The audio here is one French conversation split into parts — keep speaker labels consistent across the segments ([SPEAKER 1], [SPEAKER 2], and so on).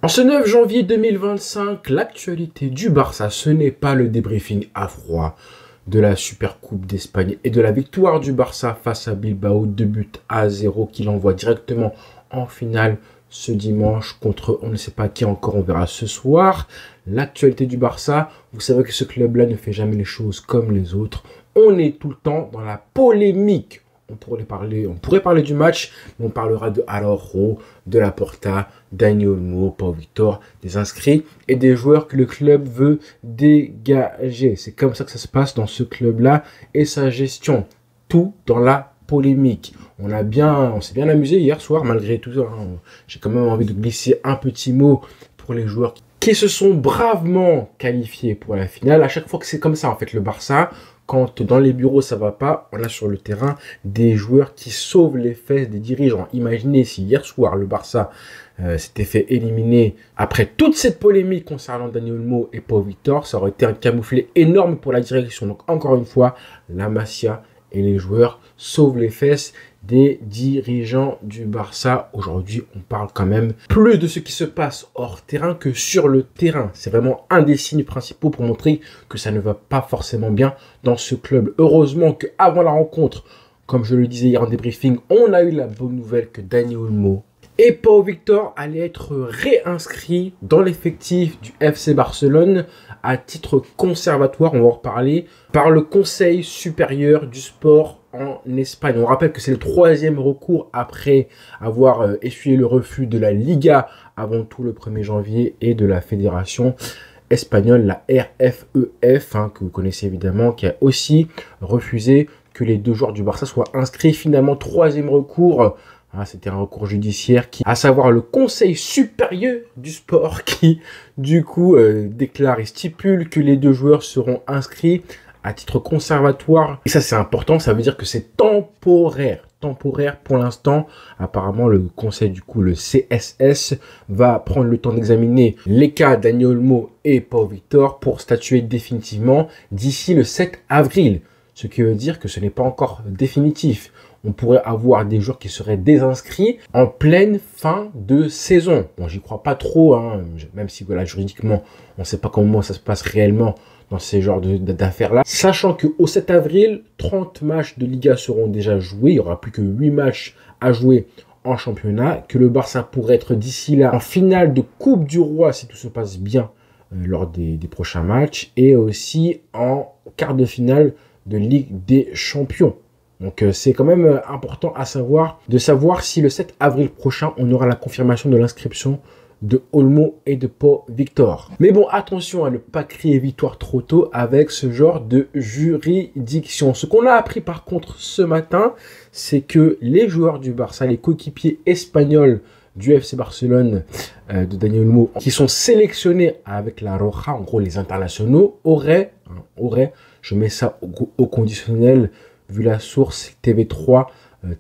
[SPEAKER 1] En ce 9 janvier 2025, l'actualité du Barça, ce n'est pas le débriefing à froid de la Supercoupe d'Espagne et de la victoire du Barça face à Bilbao, 2-0 qu'il envoie directement en finale ce dimanche contre on ne sait pas qui encore, on verra ce soir. L'actualité du Barça, vous savez que ce club-là ne fait jamais les choses comme les autres. On est tout le temps dans la polémique. On pourrait parler du match, mais on parlera de Araujo, de Laporta, Dani Olmo, Pau Victor, des inscrits et des joueurs que le club veut dégager. C'est comme ça que ça se passe dans ce club-là et sa gestion. Tout dans la polémique. On s'est bien amusé hier soir, malgré tout ça. J'ai quand même envie de glisser un petit mot pour les joueurs qui se sont bravement qualifiés pour la finale. À chaque fois que c'est comme ça, en fait, le Barça, quand dans les bureaux ça va pas, on a sur le terrain des joueurs qui sauvent les fesses des dirigeants. Imaginez si hier soir le Barça s'était fait éliminer après toute cette polémique concernant Dani Olmo et Pau Victor, ça aurait été un camouflet énorme pour la direction. Donc encore une fois, la Masia et les joueurs sauvent les fesses des dirigeants du Barça. Aujourd'hui, on parle quand même plus de ce qui se passe hors terrain que sur le terrain. C'est vraiment un des signes principaux pour montrer que ça ne va pas forcément bien dans ce club. Heureusement qu'avant la rencontre, comme je le disais hier en débriefing, on a eu la bonne nouvelle que Dani Olmo et Pau Victor allaient être réinscrits dans l'effectif du FC Barcelone à titre conservatoire, on va en reparler, par le Conseil supérieur du sport en Espagne. On rappelle que c'est le 3e recours après avoir essuyé le refus de la Liga avant tout le 1er janvier et de la Fédération espagnole, la RFEF, que vous connaissez évidemment, qui a aussi refusé que les 2 joueurs du Barça soient inscrits. Finalement, 3e recours. C'était un recours judiciaire à savoir le Conseil supérieur du sport qui, du coup, déclare et stipule que les 2 joueurs seront inscrits à titre conservatoire. Et ça, c'est important, ça veut dire que c'est temporaire. Temporaire pour l'instant. Apparemment, le conseil, du coup, le CSS, va prendre le temps d'examiner les cas Dani Olmo et Pau Victor pour statuer définitivement d'ici le 7 avril. Ce qui veut dire que ce n'est pas encore définitif. On pourrait avoir des joueurs qui seraient désinscrits en pleine fin de saison. Bon, j'y crois pas trop, même si voilà, juridiquement, on ne sait pas comment ça se passe réellement dans ces genres d'affaires-là. Sachant qu'au 7 avril, 30 matchs de Liga seront déjà joués. Il n'y aura plus que 8 matchs à jouer en championnat. Que le Barça pourrait être d'ici là en finale de Coupe du Roi si tout se passe bien lors des prochains matchs. Et aussi en quart de finale de Ligue des Champions. Donc c'est quand même important de savoir si le 7 avril prochain, on aura la confirmation de l'inscription de Olmo et de Pau Victor. Mais bon, attention à ne pas crier victoire trop tôt avec ce genre de juridiction. Ce qu'on a appris par contre ce matin, c'est que les joueurs du Barça, les coéquipiers espagnols du FC Barcelone, de Dani Olmo, qui sont sélectionnés avec la Roja, en gros les internationaux, auraient, je mets ça au conditionnel, vu la source TV3,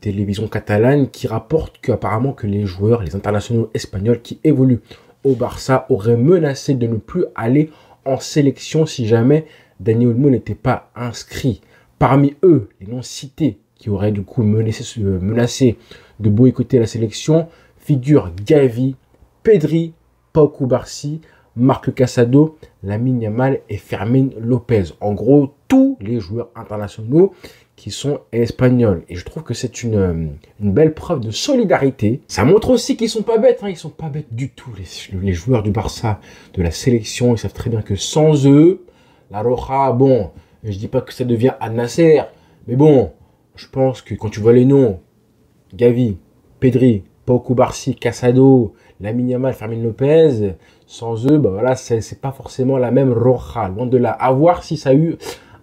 [SPEAKER 1] télévision catalane, qui rapporte qu'apparemment que les joueurs, les internationaux espagnols qui évoluent au Barça auraient menacé de ne plus aller en sélection si jamais Dani Olmo n'était pas inscrit. Parmi eux, les noms cités qui auraient du coup menacé de boycotter la sélection figurent Gavi, Pedri, Pau Cubarsí, Marc Casado, Lamine Yamal et Fermín López. En gros, tous les joueurs internationaux qui sont espagnols. Et je trouve que c'est une belle preuve de solidarité. Ça montre aussi qu'ils sont pas bêtes. Ils sont pas bêtes du tout, les joueurs du Barça, de la sélection. Ils savent très bien que sans eux, la Roja, bon, je dis pas que ça devient Al Nasser, mais bon, je pense que quand tu vois les noms, Gavi, Pedri, Pau Cubarsí, Casado, Lamine Yamal, Fermín López, sans eux, voilà, c'est pas forcément la même Roja. Loin de là. À voir si ça a eu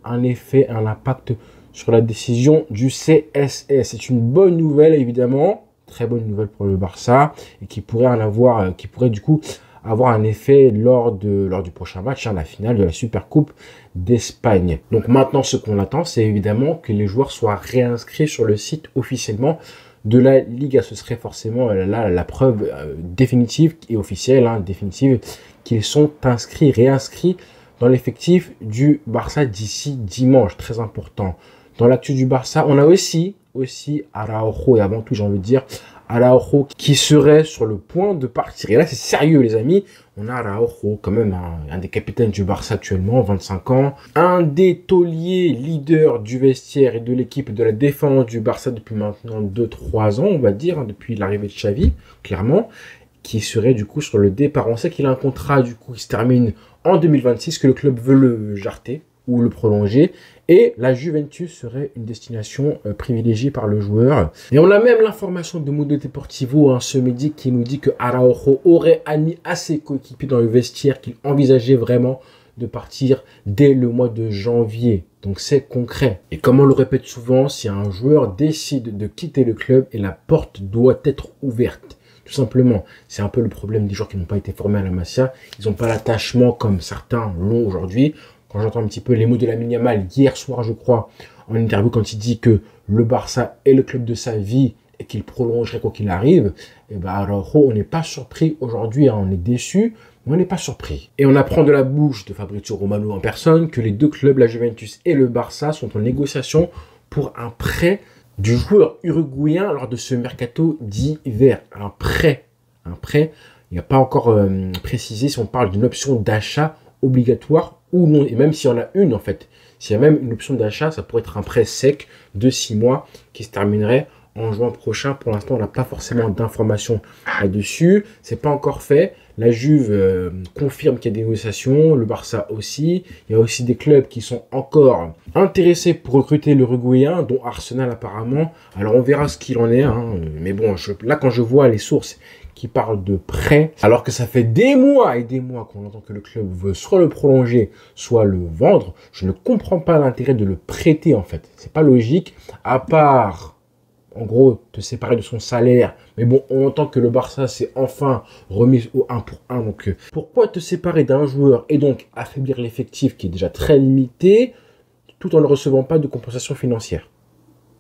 [SPEAKER 1] un effet, un impact sur la décision du CSS. C'est une bonne nouvelle, évidemment. Très bonne nouvelle pour le Barça. Et qui pourrait du coup avoir un effet lors du prochain match, la finale de la Supercoupe d'Espagne. Donc maintenant, ce qu'on attend, c'est évidemment que les joueurs soient réinscrits sur le site officiellement de la Liga. Ce serait forcément la preuve définitive et officielle, définitive, qu'ils sont réinscrits dans l'effectif du Barça d'ici dimanche. Très important. Dans l'actu du Barça, on a aussi Araujo, et avant tout, j'ai envie de dire, Araujo qui serait sur le point de partir. Et là, c'est sérieux, les amis. On a Araujo, quand même, un des capitaines du Barça actuellement, 25 ans. Un des tauliers leaders du vestiaire et de l'équipe de la défense du Barça depuis maintenant 2-3 ans, on va dire, depuis l'arrivée de Xavi, clairement, qui serait du coup sur le départ. On sait qu'il a un contrat, du coup, qui se termine en 2026, que le club veut le jarter ou le prolonger. Et la Juventus serait une destination privilégiée par le joueur. Et on a même l'information de Mundo Deportivo ce midi qui nous dit que Araujo aurait admis à ses coéquipiers dans le vestiaire qu'il envisageait vraiment de partir dès le mois de janvier. Donc c'est concret. Et comme on le répète souvent, si un joueur décide de quitter le club, et la porte doit être ouverte. Tout simplement, c'est un peu le problème des joueurs qui n'ont pas été formés à la Masia. Ils n'ont pas l'attachement comme certains l'ont aujourd'hui. Quand j'entends un petit peu les mots de Lamine Yamal hier soir, je crois, en interview, quand il dit que le Barça est le club de sa vie et qu'il prolongerait quoi qu'il arrive, et ben Araujo, on n'est pas surpris aujourd'hui, on est déçu, mais on n'est pas surpris. Et on apprend de la bouche de Fabrizio Romano en personne que les deux clubs, la Juventus et le Barça, sont en négociation pour un prêt du joueur uruguayen lors de ce mercato d'hiver. Un prêt. Il n'y a pas encore précisé si on parle d'une option d'achat obligatoire ou non, et même s'il y en a une en fait, s'il y a même une option d'achat, ça pourrait être un prêt sec de 6 mois qui se terminerait en juin prochain. Pour l'instant, on n'a pas forcément d'informations là-dessus, c'est pas encore fait. La Juve confirme qu'il y a des négociations, le Barça aussi. Il y a aussi des clubs qui sont encore intéressés pour recruter l'Uruguayen, dont Arsenal apparemment. Alors on verra ce qu'il en est, mais bon, là quand je vois les sources qui parle de prêt, alors que ça fait des mois et des mois qu'on entend que le club veut soit le prolonger, soit le vendre, je ne comprends pas l'intérêt de le prêter en fait. C'est pas logique, à part, en gros, te séparer de son salaire. Mais bon, on entend que le Barça s'est enfin remis au 1 pour 1. Donc, pourquoi te séparer d'un joueur et donc affaiblir l'effectif qui est déjà très limité, tout en ne recevant pas de compensation financière?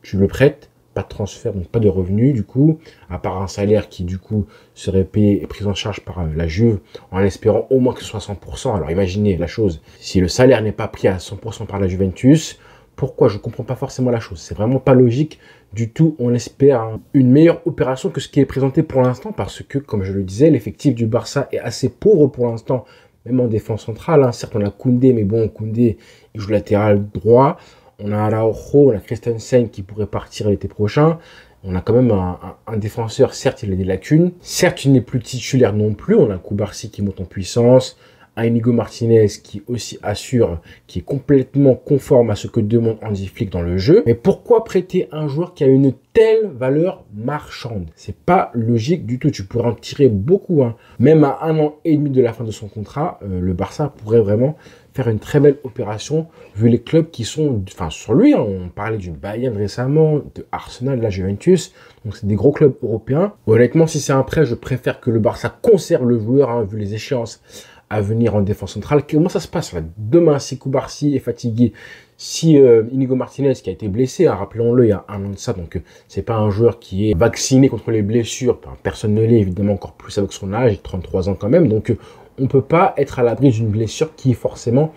[SPEAKER 1] Tu le prêtes, pas de transfert, donc pas de revenus du coup, à part un salaire qui du coup serait payé et pris en charge par la Juve, en espérant au moins que ce soit 100%. Alors imaginez la chose, si le salaire n'est pas pris à 100% par la Juventus, pourquoi? Je comprends pas forcément la chose, c'est vraiment pas logique du tout. On espère une meilleure opération que ce qui est présenté pour l'instant, parce que comme je le disais, l'effectif du Barça est assez pauvre pour l'instant, même en défense centrale, certes on a Koundé, mais bon, Koundé il joue latéral droit. On a Araujo, on a Christensen qui pourrait partir l'été prochain. On a quand même un défenseur, certes il a des lacunes. Certes il n'est plus titulaire non plus. On a un Cubarsí qui monte en puissance. Un Inigo Martinez qui aussi assure, qui est complètement conforme à ce que demande Hansi Flick dans le jeu. Mais pourquoi prêter un joueur qui a une telle valeur marchande? C'est pas logique du tout. Tu pourrais en tirer beaucoup. Même à 1 an et demi de la fin de son contrat, le Barça pourrait vraiment faire une très belle opération vu les clubs qui sont sur lui. On parlait du Bayern récemment, de Arsenal, de la Juventus. Donc c'est des gros clubs européens. Honnêtement, si c'est un prêt, je préfère que le Barça conserve le joueur vu les échéances à venir en défense centrale. Comment ça se passe là? Demain, si Cubarsí est fatigué, si Inigo Martinez qui a été blessé, rappelons-le, il y a 1 an de ça, donc c'est pas un joueur qui est vacciné contre les blessures, personne ne l'est évidemment, encore plus avec son âge, 33 ans quand même, donc on peut pas être à l'abri d'une blessure qui forcément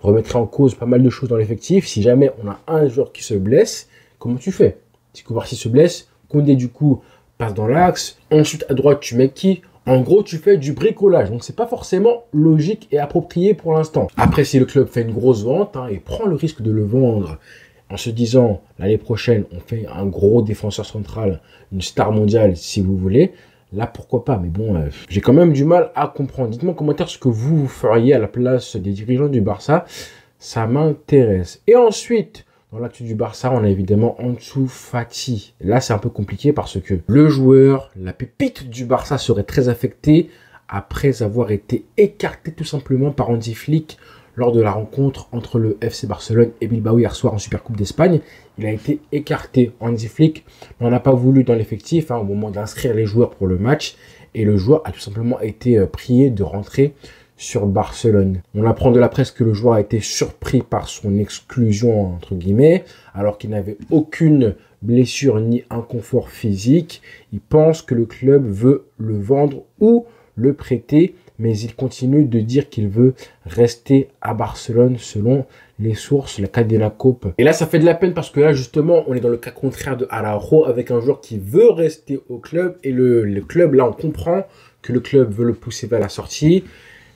[SPEAKER 1] remettrait en cause pas mal de choses dans l'effectif. Si jamais on a un joueur qui se blesse, comment tu fais? Si Cubarsí se blesse, Koundé du coup passe dans l'axe, ensuite à droite tu mets qui? En gros, tu fais du bricolage. Donc, c'est pas forcément logique et approprié pour l'instant. Après, si le club fait une grosse vente et prend le risque de le vendre en se disant, l'année prochaine, on fait un gros défenseur central, une star mondiale, si vous voulez, là, pourquoi pas. Mais bon, j'ai quand même du mal à comprendre. Dites-moi en commentaire ce que vous feriez à la place des dirigeants du Barça. Ça m'intéresse. Et ensuite, dans l'actu du Barça, on a évidemment Ansu Fati. Là, c'est un peu compliqué parce que le joueur, la pépite du Barça, serait très affecté après avoir été écarté tout simplement par Hansi Flick lors de la rencontre entre le FC Barcelone et Bilbao hier soir en Supercoupe d'Espagne. Il a été écarté. Hansi Flick n'en a pas voulu dans l'effectif au moment d'inscrire les joueurs pour le match. Et le joueur a tout simplement été prié de rentrer sur Barcelone. On apprend de la presse que le joueur a été surpris par son exclusion, entre guillemets, alors qu'il n'avait aucune blessure ni inconfort physique. Il pense que le club veut le vendre ou le prêter mais il continue de dire qu'il veut rester à Barcelone selon les sources, la Cadena Cope. Et là, ça fait de la peine parce que là, justement, on est dans le cas contraire de Araujo avec un joueur qui veut rester au club et le club, là, on comprend que le club veut le pousser vers la sortie.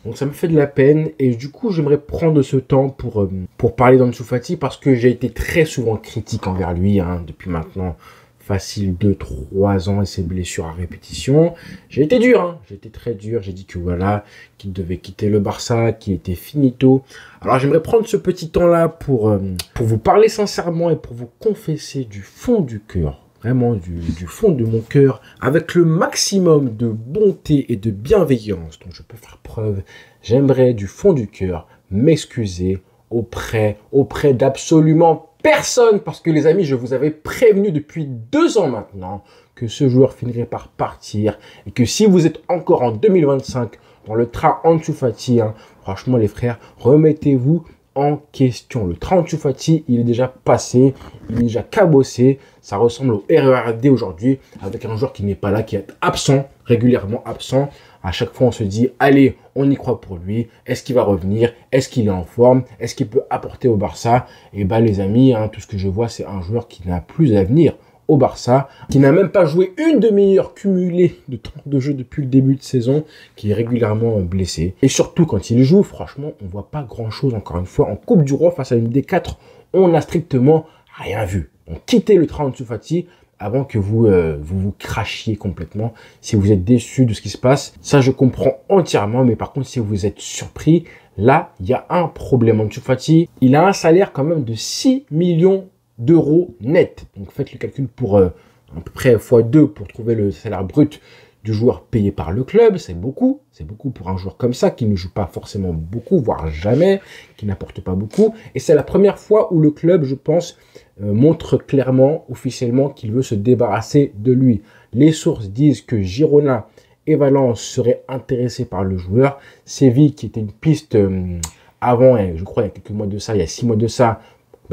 [SPEAKER 1] Donc ça me fait de la peine et du coup j'aimerais prendre ce temps pour parler d'Ansu Fati parce que j'ai été très souvent critique envers lui depuis maintenant facile 2-3 ans et ses blessures à répétition. J'ai été dur, j'ai été très dur, j'ai dit que voilà, qu'il devait quitter le Barça, qu'il était finito. Alors j'aimerais prendre ce petit temps-là pour vous parler sincèrement et pour vous confesser du fond du cœur. Vraiment du fond de mon cœur, avec le maximum de bonté et de bienveillance dont je peux faire preuve, j'aimerais du fond du cœur m'excuser auprès d'absolument personne, parce que les amis, je vous avais prévenu depuis 2 ans maintenant que ce joueur finirait par partir, et que si vous êtes encore en 2025 dans le train Ansu Fati, franchement les frères, remettez-vous en question. Le train Ansu Fati, il est déjà passé, il est déjà cabossé. Ça ressemble au RERD aujourd'hui avec un joueur qui n'est pas là, qui est absent, régulièrement absent. À chaque fois, on se dit, allez, on y croit pour lui. Est-ce qu'il va revenir? Est-ce qu'il est en forme? Est-ce qu'il peut apporter au Barça? Et bah les amis, tout ce que je vois, c'est un joueur qui n'a plus d'avenir au Barça, qui n'a même pas joué une demi-heure cumulée de temps de jeu depuis le début de saison, qui est régulièrement blessé. Et surtout, quand il joue, franchement, on voit pas grand-chose, encore une fois. En Coupe du Roi, face à une D4, on n'a strictement rien vu. Donc, quittez le train Ansu Fati avant que vous crachiez complètement. Si vous êtes déçu de ce qui se passe, ça, je comprends entièrement. Mais par contre, si vous êtes surpris, là, il y a un problème. Ansu Fati, il a un salaire quand même de 6 millions d'euros net. Donc faites le calcul pour à peu près x2 pour trouver le salaire brut du joueur payé par le club. C'est beaucoup pour un joueur comme ça qui ne joue pas forcément beaucoup, voire jamais, qui n'apporte pas beaucoup. Et c'est la première fois où le club, je pense, montre clairement, officiellement, qu'il veut se débarrasser de lui. Les sources disent que Girona et Valence seraient intéressés par le joueur. Séville, qui était une piste avant, je crois il y a quelques mois de ça, il y a 6 mois de ça,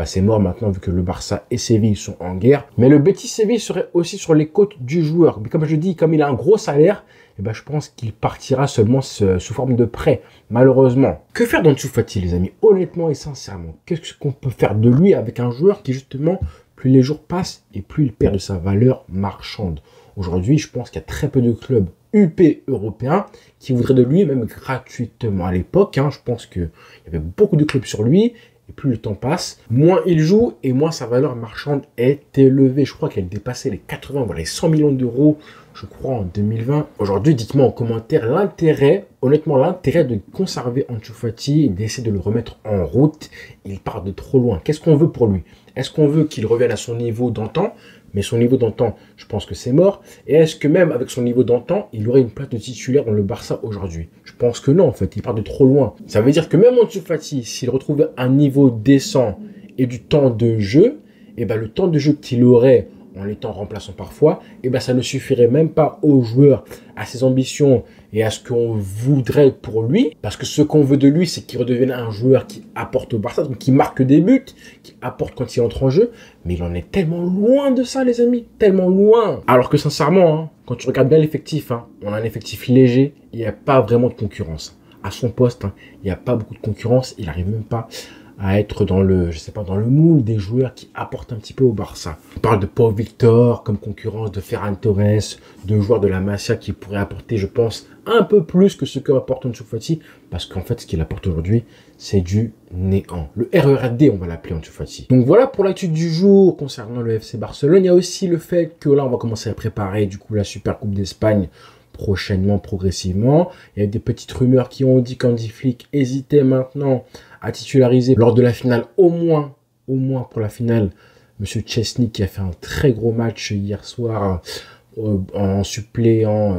[SPEAKER 1] c'est mort maintenant vu que le Barça et Séville sont en guerre. Mais le Betis Séville serait aussi sur les côtes du joueur. Mais comme je dis, comme il a un gros salaire, je pense qu'il partira seulement sous forme de prêt, malheureusement. Que faire d'Ansu Fati, les amis? Honnêtement et sincèrement, qu'est-ce qu'on peut faire de lui avec un joueur qui, justement, plus les jours passent et plus il perd de sa valeur marchande? Aujourd'hui, je pense qu'il y a très peu de clubs UP européens qui voudraient de lui, même gratuitement. À l'époque, je pense qu'il y avait beaucoup de clubs sur lui. Et plus le temps passe, moins il joue et moins sa valeur marchande est élevée. Je crois qu'elle dépassait les 80, voire les 100 millions d'euros, je crois, en 2020. Aujourd'hui, dites-moi en commentaire honnêtement, l'intérêt de conserver Ansu Fati et d'essayer de le remettre en route. Il part de trop loin. Qu'est-ce qu'on veut pour lui? Est-ce qu'on veut qu'il revienne à son niveau d'antan? Mais son niveau d'antan, je pense que c'est mort. Et est-ce que même avec son niveau d'antan, il aurait une place de titulaire dans le Barça aujourd'hui? Je pense que non, en fait. Il part de trop loin. Ça veut dire que même Ansu Fati, s'il retrouvait un niveau décent et du temps de jeu, le temps de jeu qu'il aurait en étant remplaçant parfois, ça ne suffirait même pas au joueur, à ses ambitions et à ce qu'on voudrait pour lui. Parce que ce qu'on veut de lui, c'est qu'il redevienne un joueur qui apporte au Barça, donc qui marque des buts, qui apporte quand il entre en jeu. Mais il en est tellement loin de ça, les amis, tellement loin. Alors que sincèrement, quand tu regardes bien l'effectif, on a un effectif léger, il n'y a pas vraiment de concurrence. À son poste, il n'y a pas beaucoup de concurrence, il n'arrive même pas à être dans le moule des joueurs qui apportent un petit peu au Barça. On parle de Pau Victor comme concurrence, de Ferran Torres, de joueurs de la Masia qui pourraient apporter, je pense, un peu plus que ce que apporte Ansu Fati, parce qu'en fait, ce qu'il apporte aujourd'hui, c'est du néant. Le RERD, on va l'appeler Ansu Fati. Donc voilà pour l'actu du jour concernant le FC Barcelone. Il y a aussi le fait que là, on va commencer à préparer du coup la Super Coupe d'Espagne prochainement, progressivement. Il y a des petites rumeurs qui ont dit qu'Hansi Flick hésitait maintenant à titulariser lors de la finale, au moins pour la finale, Monsieur Chesney qui a fait un très gros match hier soir en suppléant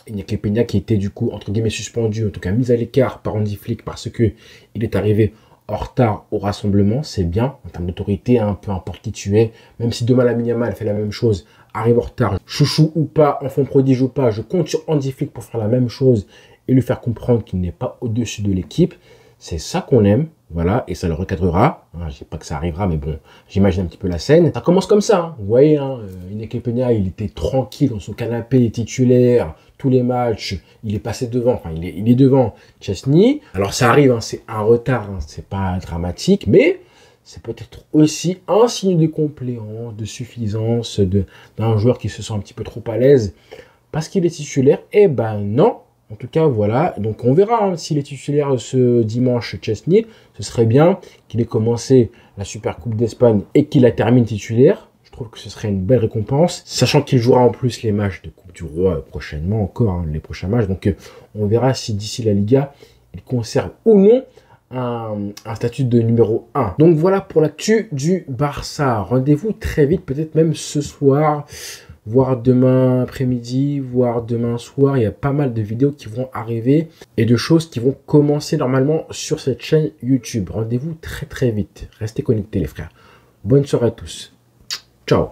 [SPEAKER 1] Iñaki Peña qui était du coup entre guillemets suspendu, en tout cas mis à l'écart par Hansi Flick parce que il est arrivé en retard au rassemblement. C'est bien en termes d'autorité, peu importe qui tu es, même si demain Lamine Yamal fait la même chose, arrive en retard, chouchou ou pas, enfant prodige ou pas, je compte sur Hansi Flick pour faire la même chose et lui faire comprendre qu'il n'est pas au-dessus de l'équipe. C'est ça qu'on aime. Voilà, et ça le recadrera. Je ne sais pas que ça arrivera, mais bon, j'imagine un petit peu la scène. Ça commence comme ça, hein. Vous voyez, hein, Ineke Peña, il était tranquille dans son canapé titulaire, tous les matchs, il est passé devant, enfin, il est devant Szczęsny. Alors ça arrive, hein, c'est un retard, hein, c'est pas dramatique, mais c'est peut-être aussi un signe de compléance, de suffisance d'un joueur qui se sent un petit peu trop à l'aise parce qu'il est titulaire. Eh ben non. En tout cas, voilà. Donc, on verra hein, s'il est titulaire ce dimanche Szczęsny. Ce serait bien qu'il ait commencé la Super Coupe d'Espagne et qu'il la termine titulaire. Je trouve que ce serait une belle récompense. Sachant qu'il jouera en plus les matchs de Coupe du Roi prochainement encore, hein, les prochains matchs. Donc, on verra si d'ici la Liga, il conserve ou non un statut de numéro 1. Donc, voilà pour l'actu du Barça. Rendez-vous très vite, peut-être même ce soir, voire demain après-midi, voire demain soir. Il y a pas mal de vidéos qui vont arriver et de choses qui vont commencer normalement sur cette chaîne YouTube. Rendez-vous très très vite. Restez connectés les frères. Bonne soirée à tous. Ciao.